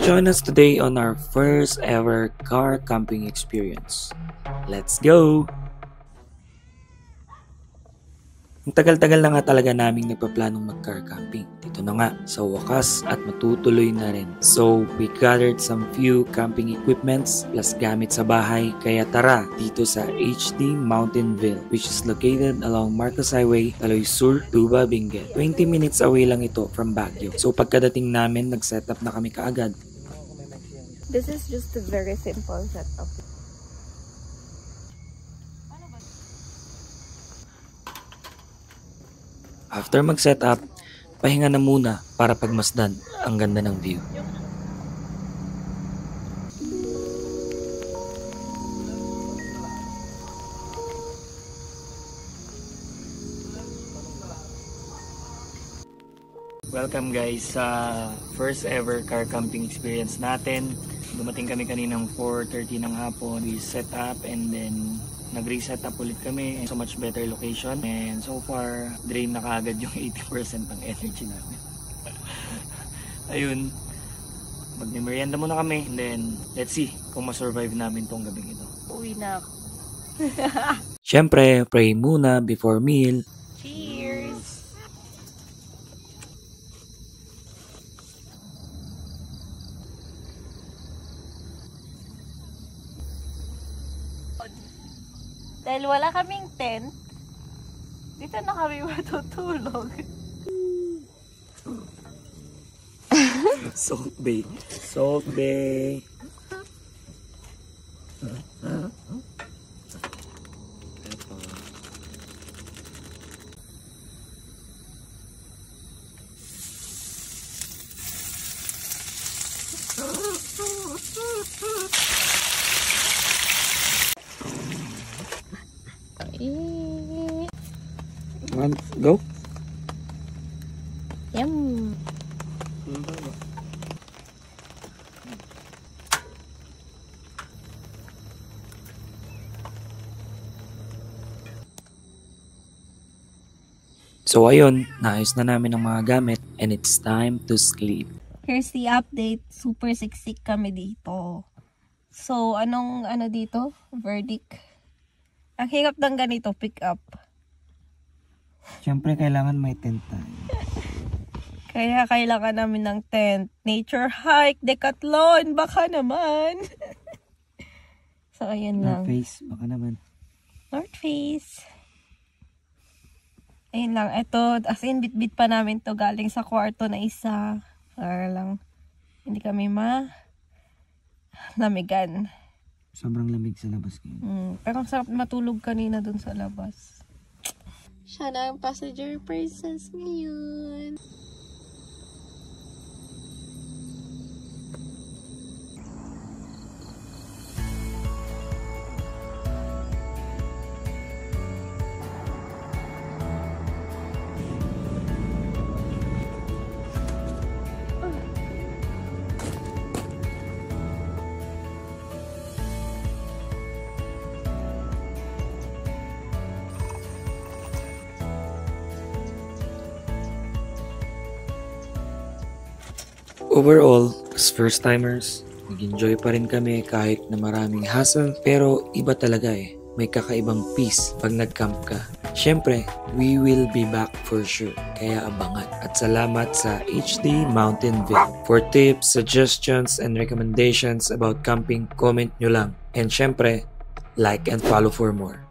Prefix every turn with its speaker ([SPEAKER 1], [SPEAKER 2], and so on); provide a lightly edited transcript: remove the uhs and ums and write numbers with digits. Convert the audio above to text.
[SPEAKER 1] Join us today on our first ever car camping experience. Let's go! Ang tagal-tagal na nga talaga naming nagpaplanong mag-car camping. Dito na nga, sa wakas at matutuloy na rin. So, we gathered some few camping equipments plus gamit sa bahay. Kaya tara, dito sa HD Mountainville, which is located along Marcos Highway, Taloy Sur, Tuba, Benguet. 20 minutes away lang ito from Baguio. So, pagkadating namin, nag-setup na kami kaagad.
[SPEAKER 2] This is just a very simple setup.
[SPEAKER 1] After mag-setup, pahinga na muna para pagmasdan ang ganda ng view. Welcome guys sa first ever car camping experience natin. Dumating kami kaninang 4:30 ng hapon. We set up and then nag-reset up ulit kami. So much better location. And so far, drain na kaagad yung 80% ng energy namin. Ayun. Mag-merienda muna kami. And then, let's see kung ma-survive namin tong gabing ito.
[SPEAKER 2] Uwi na ako.
[SPEAKER 1] Siyempre, pray muna before meal.
[SPEAKER 2] Cheers! Dahil wala kaming tent, dito na kami matutulog.
[SPEAKER 1] Salt Bay. Salt Bay. One, go.
[SPEAKER 2] Yum!
[SPEAKER 1] So ayun, naayos na namin ang mga gamit and it's time to sleep.
[SPEAKER 2] Here's the update. Super siksik kami dito. So, anong dito? Verdict. Ang hirap ng ganito, pick up.
[SPEAKER 1] Siyempre, kailangan may tent tayo.
[SPEAKER 2] Kaya kailangan namin ng tent. Nature hike, Decathlon, baka naman. So, ayun lang.
[SPEAKER 1] North Face, baka naman.
[SPEAKER 2] North Face. Ayun lang. Ito, as in, bit-bit pa namin to galing sa kwarto na isa. Para lang, hindi kami lamigan.
[SPEAKER 1] Sobrang lamig sa labas ngayon.
[SPEAKER 2] Pero ang sarap matulog kanina dun sa labas. Siya na ang passenger princess ngayon.
[SPEAKER 1] Overall, as first-timers, nag-enjoy pa rin kami kahit na maraming hassle, pero iba talaga eh. May kakaibang peace pag nag-camp ka. Siyempre, we will be back for sure, kaya abangan. At salamat sa HD Mountainville. For tips, suggestions, and recommendations about camping, comment nyo lang. And siyempre, like and follow for more.